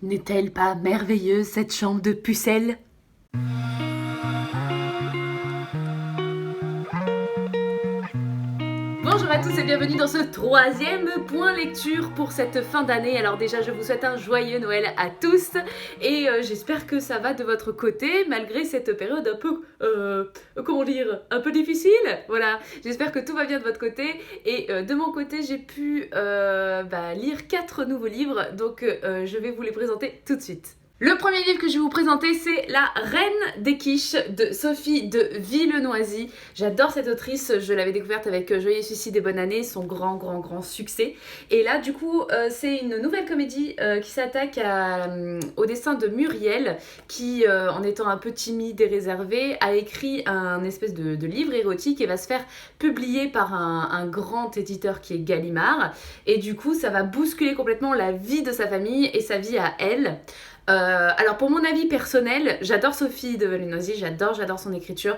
N'est-elle pas merveilleuse cette chambre de pucelle? Bonjour à tous et bienvenue dans ce troisième point lecture pour cette fin d'année. Alors déjà je vous souhaite un joyeux Noël à tous et j'espère que ça va de votre côté malgré cette période un peu, comment dire, un peu difficile. Voilà, j'espère que tout va bien de votre côté et de mon côté j'ai pu lire 4 nouveaux livres donc je vais vous les présenter tout de suite. Le premier livre que je vais vous présenter, c'est La Reine des Quiches de Sophie de Villenoisy. J'adore cette autrice, je l'avais découverte avec Joyeux Suicide et Bonne Année, son grand succès. Et là, du coup, c'est une nouvelle comédie qui s'attaque au destin de Muriel, qui, en étant un peu timide et réservée, a écrit un espèce de livre érotique et va se faire publier par un grand éditeur qui est Gallimard. Et du coup, ça va bousculer complètement la vie de sa famille et sa vie à elle. Alors pour mon avis personnel, j'adore Sophie de Villenoisy, j'adore son écriture.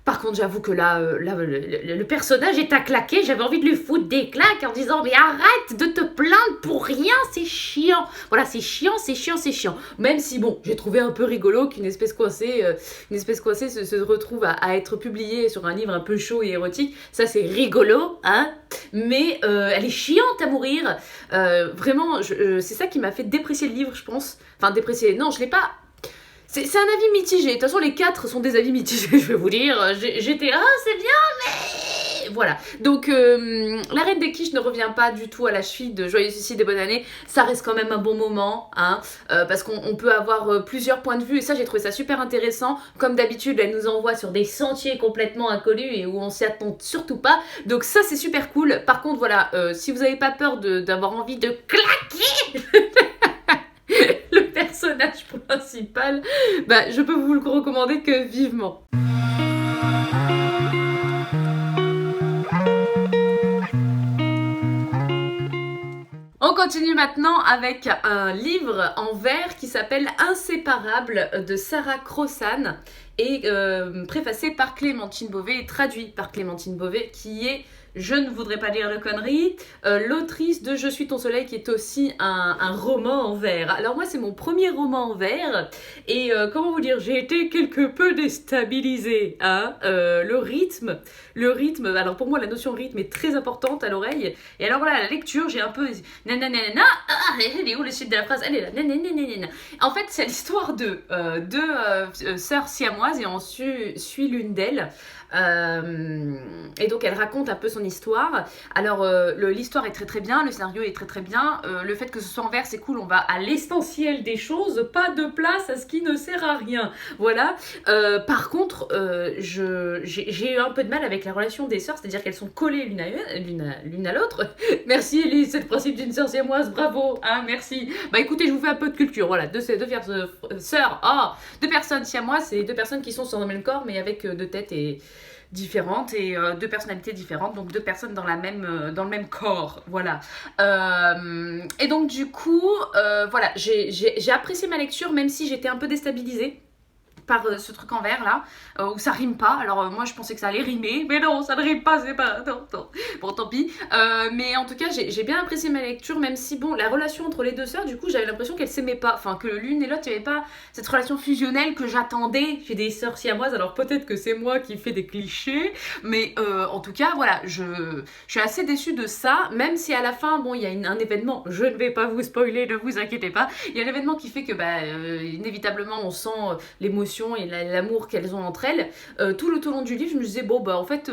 Par contre, j'avoue que là, le personnage est à claquer. J'avais envie de lui foutre des claques en disant mais arrête de te plaindre pour rien, c'est chiant. Voilà, c'est chiant. Même si bon, j'ai trouvé un peu rigolo qu'une espèce coincée se retrouve à être publiée sur un livre un peu chaud et érotique. Ça c'est rigolo, hein. Mais elle est chiante à mourir. Vraiment, c'est ça qui m'a fait déprécier le livre, je pense. Enfin, déprécier, non, je l'ai pas... C'est un avis mitigé. De toute façon, les 4 sont des avis mitigés, je vais vous dire. J'étais, c'est bien, mais... Voilà. Donc, La Reine des Quiches ne revient pas du tout à la cheville de Joyeux Suicide et Bonne Année. Ça reste quand même un bon moment, hein, parce qu'on peut avoir plusieurs points de vue. Et ça, j'ai trouvé ça super intéressant. Comme d'habitude, elle nous envoie sur des sentiers complètement inconnus et où on s'y attend surtout pas. Donc ça, c'est super cool. Par contre, voilà, si vous n'avez pas peur d'avoir envie de claquer... le personnage principal, je peux vous le recommander que vivement. On continue maintenant avec un livre en vers qui s'appelle Inséparables de Sarah Crossan et préfacé par Clémentine Beauvais et traduit par Clémentine Beauvais qui est, je ne voudrais pas dire de conneries, l'autrice de Je suis ton soleil qui est aussi un roman en vers. Alors moi c'est mon premier roman en vers et comment vous dire, j'ai été quelque peu déstabilisée, hein. Le rythme, alors pour moi la notion rythme est très importante à l'oreille et alors voilà la lecture j'ai un peu nanana, elle est où le suite de la phrase, elle est là, nanana. En fait c'est l'histoire de deux sœurs siamoises et on suit l'une d'elles. Et donc elle raconte un peu son histoire. Alors l'histoire est très bien, le scénario est très bien, le fait que ce soit en vers c'est cool, on va à l'essentiel des choses, pas de place à ce qui ne sert à rien, voilà. Par contre j'ai eu un peu de mal avec la relation des sœurs, c'est-à-dire qu'elles sont collées l'une à l'autre. Merci Elise, c'est le principe d'une sœur siamoise, bravo, hein, merci. Bah écoutez, je vous fais un peu de culture, voilà, deux sœurs, deux personnes siamoises, c'est deux personnes qui sont sur le même corps mais avec deux têtes et différentes et deux personnalités différentes, donc deux personnes dans le même corps, voilà. Et donc du coup, voilà, j'ai apprécié ma lecture, même si j'étais un peu déstabilisée par ce truc en vers là, où ça rime pas. Alors moi je pensais que ça allait rimer, mais non, ça ne rime pas, c'est pas... Non. Bon, tant pis. Mais en tout cas, j'ai bien apprécié ma lecture, même si bon, la relation entre les deux sœurs, du coup, j'avais l'impression qu'elles s'aimaient pas. Enfin, que l'une et l'autre, il n'y avait pas cette relation fusionnelle que j'attendais chez des sœurs siamoises. Alors peut-être que c'est moi qui fais des clichés, mais en tout cas, voilà, je suis assez déçue de ça, même si à la fin, bon, il y a un événement, je ne vais pas vous spoiler, ne vous inquiétez pas, il y a un événement qui fait que, inévitablement, on sent l'émotion et l'amour qu'elles ont entre elles. Tout le long du livre, je me disais, bon, en fait,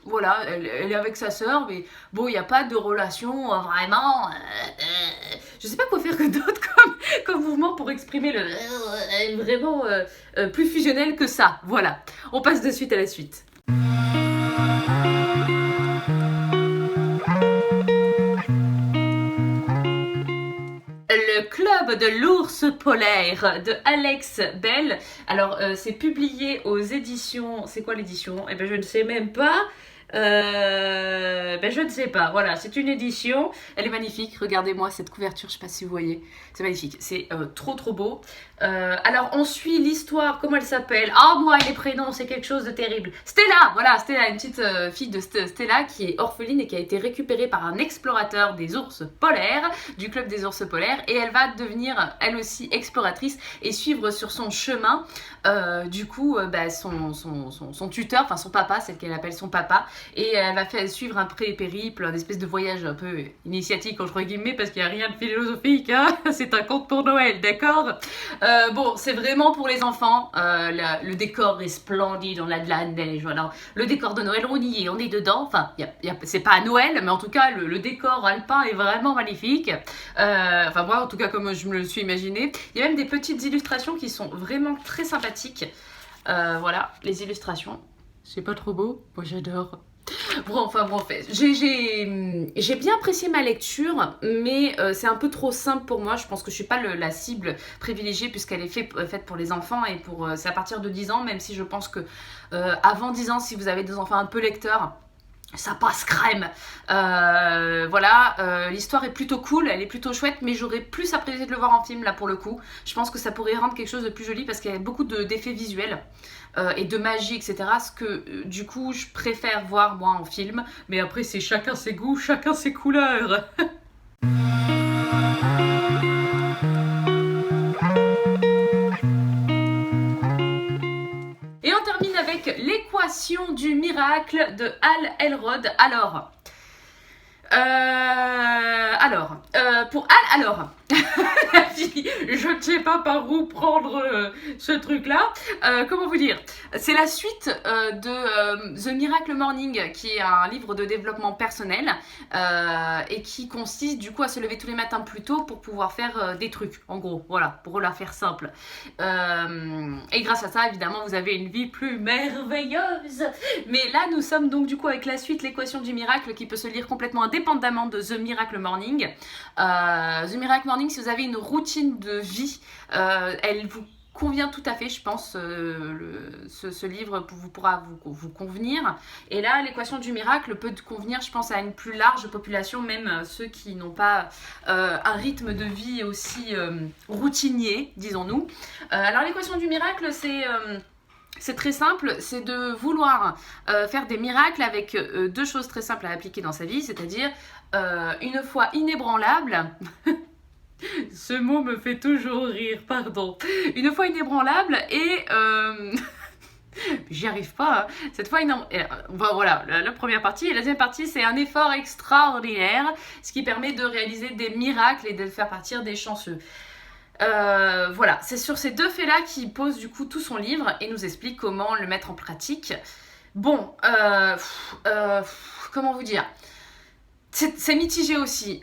voilà, elle est avec sa sœur, mais bon, il n'y a pas de relation vraiment... je sais pas quoi faire que d'autres comme mouvement pour exprimer le vraiment plus fusionnel que ça. Voilà, on passe de suite à la suite. Le Club de l'ours polaire de Alex Bell. Alors c'est publié aux éditions... C'est quoi l'édition? Eh ben je ne sais même pas. Ben je ne sais pas. Voilà, c'est une édition. Elle est magnifique. Regardez-moi cette couverture. Je sais pas si vous voyez. C'est magnifique. C'est trop trop beau. Alors on suit l'histoire. Comment elle s'appelle? Ah moi les prénoms c'est quelque chose de terrible. Stella. Voilà, Stella, une petite fille de Stella qui est orpheline et qui a été récupérée par un explorateur des ours polaires du club des ours polaires et elle va devenir elle aussi exploratrice et suivre sur son chemin du coup son tuteur, enfin son papa, celle qu'elle appelle son papa. Et elle va faire suivre un périple, un espèce de voyage un peu initiatique entre guillemets parce qu'il n'y a rien de philosophique, hein. C'est un conte pour Noël, d'accord. Bon, c'est vraiment pour les enfants. Le décor est splendide, on a de la neige, voilà. Le décor de Noël, on y est, on est dedans. Enfin, c'est pas à Noël, mais en tout cas, le décor alpin est vraiment magnifique. Enfin, moi, en tout cas, comme je me le suis imaginé. Il y a même des petites illustrations qui sont vraiment très sympathiques. Voilà, les illustrations. C'est pas trop beau? Moi, j'adore. Bon, j'ai bien apprécié ma lecture, mais c'est un peu trop simple pour moi. Je pense que je suis pas la cible privilégiée puisqu'elle est faite pour les enfants et c'est à partir de 10 ans, même si je pense que avant 10 ans, si vous avez des enfants un peu lecteurs, ça passe crème. Voilà, l'histoire est plutôt cool, elle est plutôt chouette, mais j'aurais plus apprécié de le voir en film là pour le coup. Je pense que ça pourrait rendre quelque chose de plus joli parce qu'il y a beaucoup d'effets visuels et de magie, etc. Ce que du coup je préfère voir moi en film. Mais après c'est chacun ses goûts, chacun ses couleurs. Et on termine avec l'équation du miracle de Hal Elrod. Pour Hal, je ne sais pas par où prendre ce truc-là. Comment vous dire? C'est la suite de The Miracle Morning, qui est un livre de développement personnel et qui consiste du coup à se lever tous les matins plus tôt pour pouvoir faire des trucs, en gros, voilà, pour la faire simple. Et grâce à ça, évidemment, vous avez une vie plus merveilleuse. Mais là, nous sommes donc du coup avec la suite, l'équation du miracle, qui peut se lire complètement indépendamment de The Miracle Morning. The Miracle Morning, si vous avez une routine de vie, elle vous convient tout à fait, je pense. Ce livre pourra vous convenir. Et là, l'équation du miracle peut convenir, je pense, à une plus large population, même ceux qui n'ont pas un rythme de vie aussi routinier, disons-nous. Alors, l'équation du miracle, c'est très simple, c'est de vouloir faire des miracles avec deux choses très simples à appliquer dans sa vie, c'est-à-dire une foi inébranlable. Ce mot me fait toujours rire, pardon. Une foi inébranlable et... J'y arrive pas. Hein. Cette fois, voilà, la première partie. Et la deuxième partie, c'est un effort extraordinaire, ce qui permet de réaliser des miracles et de faire partir des chanceux. Voilà, c'est sur ces deux faits-là qu'il pose du coup tout son livre et nous explique comment le mettre en pratique. Bon, comment vous dire? C'est mitigé aussi,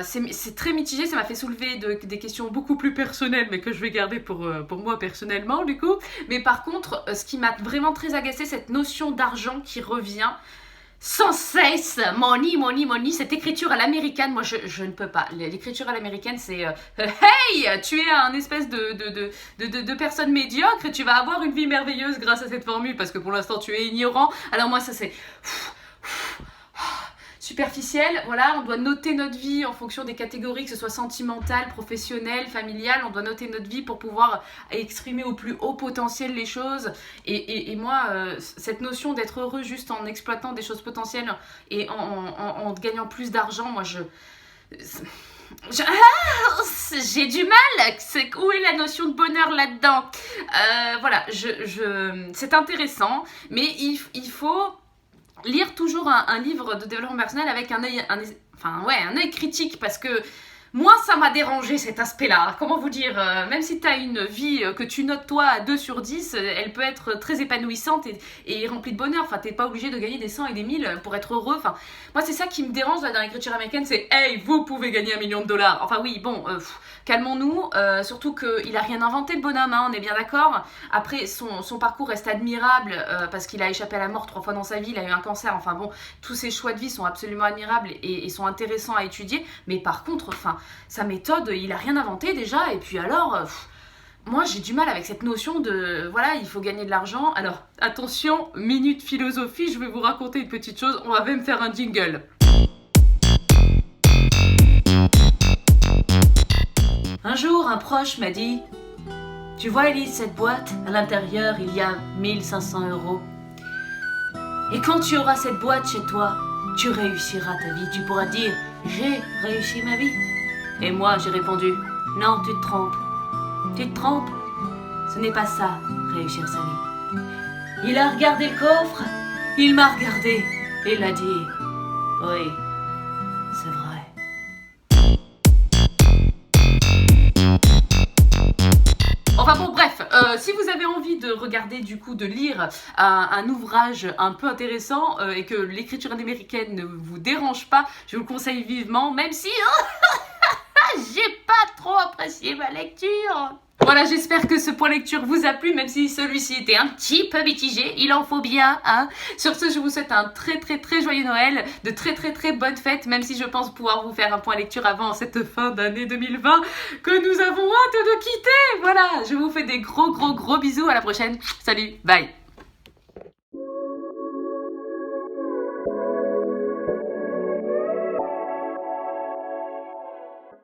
c'est très mitigé, ça m'a fait soulever des questions beaucoup plus personnelles, mais que je vais garder pour moi personnellement du coup. Mais par contre, ce qui m'a vraiment très agacé, cette notion d'argent qui revient sans cesse, money, money, money, cette écriture à l'américaine, moi je ne peux pas. L'écriture à l'américaine c'est hey, tu es un espèce de personne médiocre et tu vas avoir une vie merveilleuse grâce à cette formule parce que pour l'instant tu es ignorant. Alors moi ça c'est superficielle, voilà, on doit noter notre vie en fonction des catégories, que ce soit sentimentale, professionnelle, familiale, on doit noter notre vie pour pouvoir exprimer au plus haut potentiel les choses. Et moi, cette notion d'être heureux juste en exploitant des choses potentielles et en gagnant plus d'argent, moi j'ai du mal. Où est la notion de bonheur là-dedans? Voilà, c'est intéressant, mais il faut lire toujours un livre de développement personnel avec un œil critique parce que moi ça m'a dérangé cet aspect-là. Comment vous dire, même si tu as une vie que tu notes toi à 2 sur 10, elle peut être très épanouissante et remplie de bonheur. Enfin, t'es pas obligé de gagner des 100 et des 1000 pour être heureux. Enfin, moi c'est ça qui me dérange là, dans l'écriture américaine, c'est hey, vous pouvez gagner $1 million. Enfin oui, bon, calmons-nous, surtout qu'il a rien inventé le bonhomme, hein, on est bien d'accord. Après, son parcours reste admirable parce qu'il a échappé à la mort 3 fois dans sa vie, il a eu un cancer. Enfin bon, tous ses choix de vie sont absolument admirables et sont intéressants à étudier. Mais par contre, sa méthode, il a rien inventé déjà. Et puis alors, moi j'ai du mal avec cette notion de voilà, il faut gagner de l'argent. Alors attention, minute philosophie, je vais vous raconter une petite chose, on va même faire un jingle. Un jour, un proche m'a dit: tu vois Elise, cette boîte, à l'intérieur il y a 1500 €. Et quand tu auras cette boîte chez toi, tu réussiras ta vie, tu pourras dire: j'ai réussi ma vie. Et moi j'ai répondu: non, tu te trompes. Tu te trompes. Ce n'est pas ça, réussir sa vie. Il a regardé le coffre, il m'a regardé et il a dit: oui, c'est vrai. Enfin bon, bref, si vous avez envie de regarder, du coup, de lire un ouvrage un peu intéressant et que l'écriture américaine ne vous dérange pas, je vous le conseille vivement, même si j'ai pas trop apprécié ma lecture. Voilà, j'espère que ce point lecture vous a plu, même si celui-ci était un petit peu mitigé, il en faut bien, hein. Sur ce, je vous souhaite un très joyeux Noël, de très bonnes fêtes, même si je pense pouvoir vous faire un point lecture avant cette fin d'année 2020 que nous avons hâte de quitter. Voilà, je vous fais des gros bisous, à la prochaine. Salut, bye.